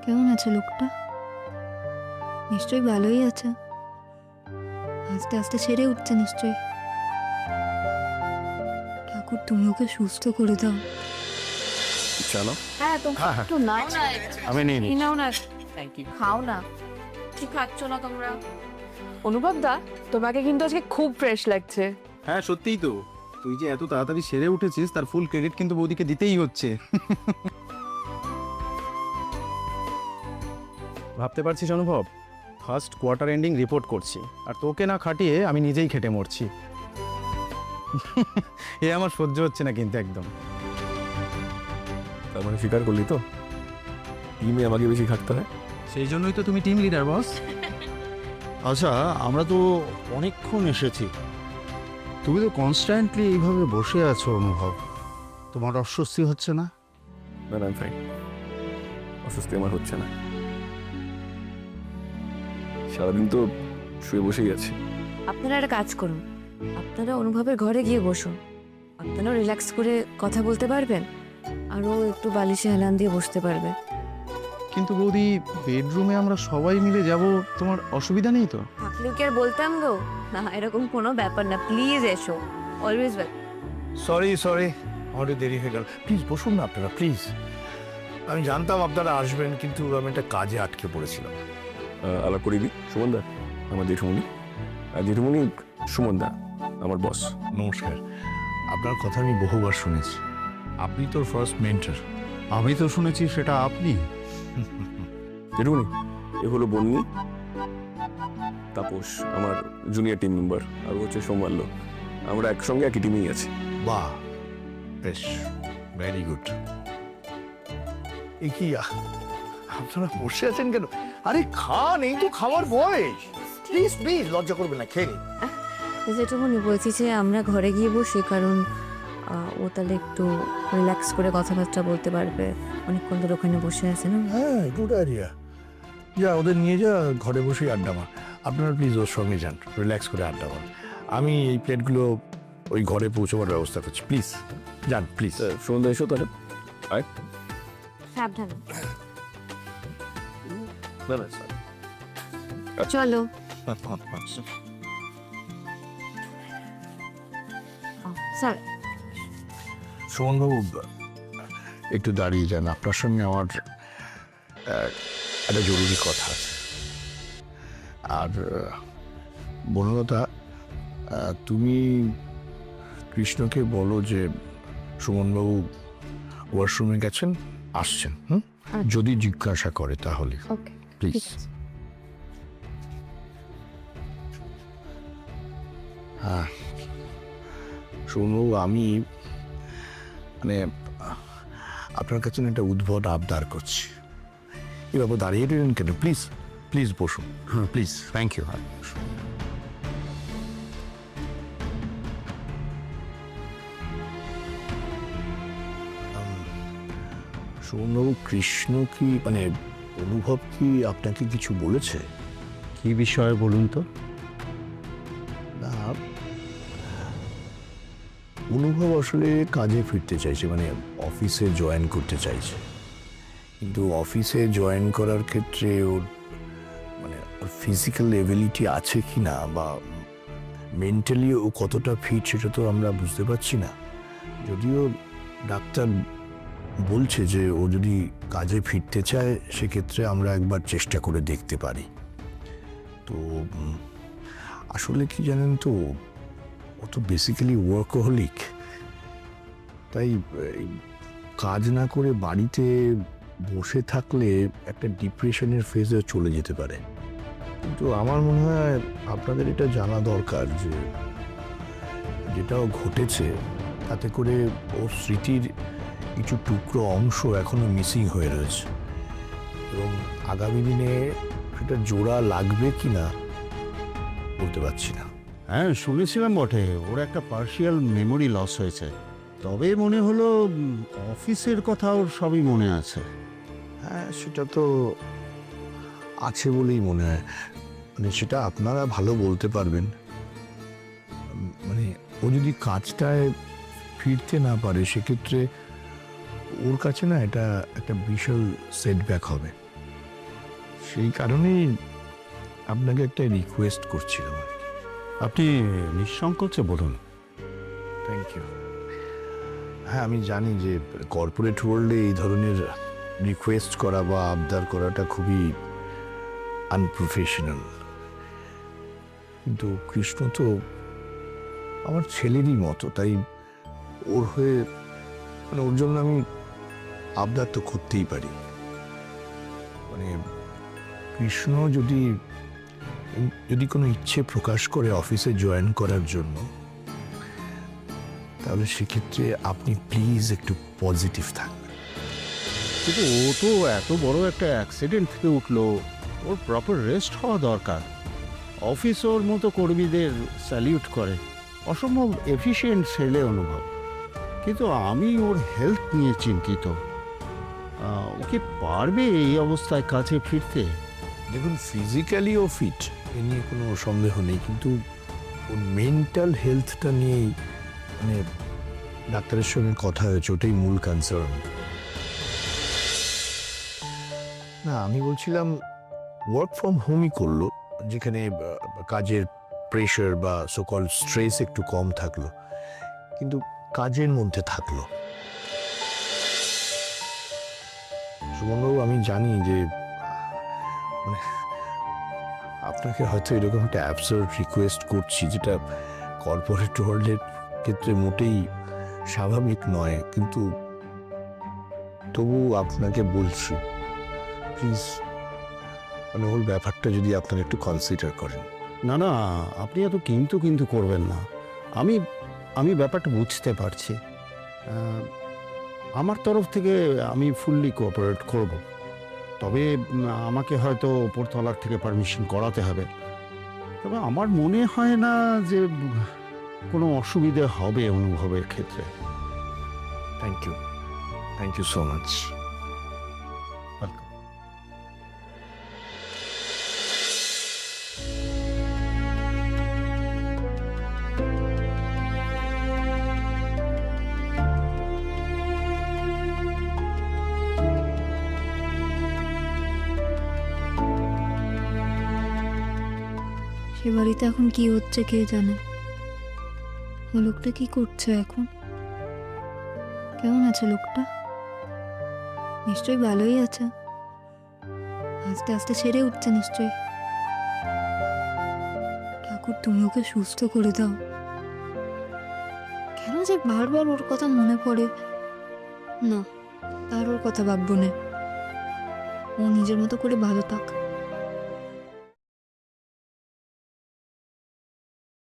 কেমন আছে লোকটা? নিশ্চয়ই ভালোই আছে। আস্তে আস্তে সেরে উঠছে নিশ্চয়ই। ঠাকুর তুমি ওকে সুস্থ করে দাও। চলো। হ্যাঁ তো হ্যাঁ, হ্যাঁ। একটু নাও না, আমি নিয়ে এই নিচ্ছি। নাও না, থ্যাংক ইউ। খাও না, কি খাচ্ছ না তোমরা? অনুভব দা, তোমাকে কিন্তু আজকে খুব ফ্রেশ লাগছে। হ্যাঁ সত্যিই তো, তুই যে এত তাড়াতাড়ি সেরে উঠেছিস তার ফুল ক্রেডিট কিন্তু বৌদিকে দিতেই হচ্ছে। ভাবতে পারছিস অনুভব, ফার্স্ট কোয়ার্টার এন্ডিং রিপোর্ট করছি আর তোকে না খাটিয়ে আমি নিজেই খেটে মরছি। এ আমার সহ্য হচ্ছে না কিন্তু একদম। তার মানে স্বীকার করলি তো টিমে আমাকে বেশি খাটতে হয়? সেই জন্যই তো তুমি টিম লিডার বস। আচ্ছা, আমরা তো অনেকক্ষণ এসেছি, তুমি তো কনস্ট্যান্টলি এইভাবে বসে আছো অনুভব, তোমার অস্বস্তি হচ্ছে না? না না, ফাইন, অস্বস্তি আমার হচ্ছে না। সারাদিন তো শুয়ে বসেই আছি। আপনারা একটা কাজ করুন, আপনারা অনুভবের ঘরে গিয়ে বসুন, আপনারাও রিল্যাক্স করে কথা বলতে পারবেন, আরও একটু বালিশে হেলান দিয়ে বসতে পারবে। কিন্তু বৌদি, বেডরুমে আমরা সবাই মিলে যাব, তোমার অসুবিধা নেই তো? থাকলেও কি আর বলতাম গো, না এরকম কোনো ব্যাপার না, প্লিজ এসো, অলওয়েজ ওয়েল। সরি, আমাদের দেরি হয়ে গেল। প্লিজ বসুন না আপনারা, প্লিজ। আমি জানতাম আপনারা আসবেন, কিন্তু আমি একটা কাজে আটকে পড়েছিলাম। আলাপ করিয়ে দিই, সুমন দা আমার জেঠুমনি, আর জেঠুমনি সুমন দা আমার বস। নমস্কার। আপনার কথা আমি বহুবার শুনেছি, আপনি তো ফার্স্ট মেন্টর। আমি তো শুনেছি সেটা আপনি। জেঠুমনি, এ হলো বন্নি, তাপস আমার জুনিয়র টিম মেম্বার, আর ও হচ্ছে সৌমাল্য। আমরা একসঙ্গে একই টিমেই আছি। বাহ, বেশ, ভেরি গুড। কি আপনারা বসে আছেন কেন? আরে খান, এই তো খাওয়ার বয়স। প্লিজ প্লিজ, লজ্জা করবেন না, খেয়ে নিন। যেটুকুনি বলছি যে আমরা ঘরে গিয়ে বসি, কারণ ও তাহলে একটু রিল্যাক্স করে কথাবার্তা বলতে পারবে, অনেকক্ষণ ধরে ওখানে বসে আছে না। হ্যাঁ, গুড আইডিয়া। যা, ওদের নিয়ে যা, ঘরে বসেই আড্ডা মার। আপনারা প্লিজ ওর সঙ্গে যান, রিল্যাক্স করে আড্ডা মার। আমি এই প্লেটগুলো ওই ঘরে পৌঁছবার ব্যবস্থা করছি। প্লিজ যান, প্লিজ। সুমন দা এসো তাহলে। আয়। সাবধানে না না, sorry। চলো। স্যার, সুমনবাবু, একটু দাঁড়িয়ে যান, আপনার সঙ্গে আমার একটা জরুরি কথা আছে। আর বনলতা, তুমি কৃষ্ণকে বলো যে সুমনবাবু ওয়াশরুমে গেছেন, আসছেন। যদি জিজ্ঞাসা করে তাহলে ওকে, প্লিজ। ঠিক আছে। হ্যাঁ, সুমনবাবু, আমি মানে আপনার কাছে না একটা উদ্ভট আবদার করছি। এভাবে দাঁড়িয়ে রইলেন কেন? প্লিজ প্লিজ বসুন। হ্যাঁ প্লিজ, থ্যাংক ইউ। সুমনবাবু, কৃষ্ণ কি মানে অনুভব কি আপনাকে কিছু বলেছে? কি বিষয়ে বলুন তো? না, অনুভব আসলে কাজে ফিরতে চাইছে, মানে অফিসে জয়েন করতে চাইছে। কিন্তু অফিসে জয়েন করার ক্ষেত্রে ওর মানে ওর ফিজিক্যাল এবিলিটি আছে কি না, বা মেন্টালি ও কতটা ফিট, সেটা তো আমরা বুঝতে পারছি না। যদিও ডাক্তার বলছে যে ও যদি কাজে ফিরতে চায়, সেক্ষেত্রে আমরা একবার চেষ্টা করে দেখতে পারি। তো আসলে কি জানেন তো, ও তো বেসিক্যালি ওয়ার্কহলিক। তাই এই কাজ না করে বাড়িতে বসে থাকলে একটা ডিপ্রেশনের ফেজে চলে যেতে পারে। কিন্তু আমার মনে হয় আপনাদের এটা জানা দরকার যে যেটাও ঘটেছে তাতে করে ওর স্মৃতির কিছু টুকরো অংশ এখনো মিসিং হয়ে রয়েছে, এবং আগামী দিনে সেটা জোড়া লাগবে কি না বলতে পারছি না। হ্যাঁ, শুনেছিলাম বটে ওর একটা পার্শিয়াল মেমোরি লস হয়েছে, তবে মনে হলো অফিসের কথা ওর সবই মনে আছে। হ্যাঁ, সেটা তো আছে বলেই মনে হয়। মানে সেটা আপনারা ভালো বলতে পারবেন। মানে ও যদি কাজটায় ফিরতে না পারে, সেক্ষেত্রে ওর কাছে না এটা একটা বিশাল সেটব্যাক হবে। সেই কারণেই আপনাকে একটা রিকোয়েস্ট করছিলাম আর কি। আপনি নিঃসংকোচে বলুন। Thank you. হ্যাঁ, আমি জানি যে কর্পোরেট ওয়ার্ল্ডে এই ধরনের রিকোয়েস্ট করা বা আবদার করাটা খুবই আনপ্রফেশনাল, কিন্তু কৃষ্ণ তো আমার ছেলেরই মতো, তাই ওর হয়ে মানে ওর জন্য আমি আবদার তো করতেই পারি। মানে কৃষ্ণ যদি কোনো ইচ্ছে প্রকাশ করে অফিসে জয়েন করার জন্য, তাহলে সেক্ষেত্রে আপনি প্লিজ একটু পজিটিভ থাকবেন। কিন্তু ও তো এত বড় একটা অ্যাক্সিডেন্ট থেকে উঠলো, ওর প্রপার রেস্ট হওয়া দরকার। অফিস ওর মতো কর্মীদের স্যালিউট করে, অসম্ভব এফিশিয়েন্ট ছেলে অনুভব। কিন্তু আমি ওর হেলথ নিয়ে চিন্তিত। ওকে পারবে এই অবস্থায় কাছে ফিরতে? দেখুন, ফিজিক্যালি ও ফিট, এ নিয়ে কোনো সন্দেহ নেই, কিন্তু ওর মেন্টাল হেলথটা নিয়েই মানে ডাক্তারের সঙ্গে কথা হয়েছে, ওটাই মূল কনসার্ন। না, আমি বলছিলাম ওয়ার্ক ফ্রম হোমই করলো, যেখানে কাজের প্রেশার বা সকল স্ট্রেস একটু কম থাকলো, কিন্তু কাজের মধ্যে থাকলো। সুমনবাবু, আমি জানি যে মানে আপনাকে হয়তো এরকম একটা অ্যাবসার্ড রিকোয়েস্ট করছি, যেটা কর্পোরেট ওয়ার্ল্ডের ক্ষেত্রে মোটেই স্বাভাবিক নয়, কিন্তু তবু আপনাকে বলছি, প্লিজ মানে ওর ব্যাপারটা যদি আপনারা একটু কনসিডার করেন। না না, আপনি এত কিন্তু করবেন না। আমি ব্যাপারটা বুঝতে পারছি। আমার তরফ থেকে আমি ফুললি কোঅপারেট করব। তবে আমাকে হয়তো ওপরতলার থেকে পারমিশন করাতে হবে। তবে আমার মনে হয় না যে কোনো অসুবিধে হবে অনুভবের ক্ষেত্রে। Thank you so much. সে বাড়িতে এখন কি হচ্ছে কে জানে। ও লোকটা কি করছে এখন? কেমন আছে লোকটা? নিশ্চয়ই ভালোই আছে, আস্তে আস্তে সেরে উঠছে নিশ্চয়ই। ঠাকুর, তুমি ওকে সুস্থ করে দাও। কেন যে বারবার ওর কথা মনে পড়ে। না, আর ওর কথা ভাববো না। ও নিজের মতো করে ভালো থাক।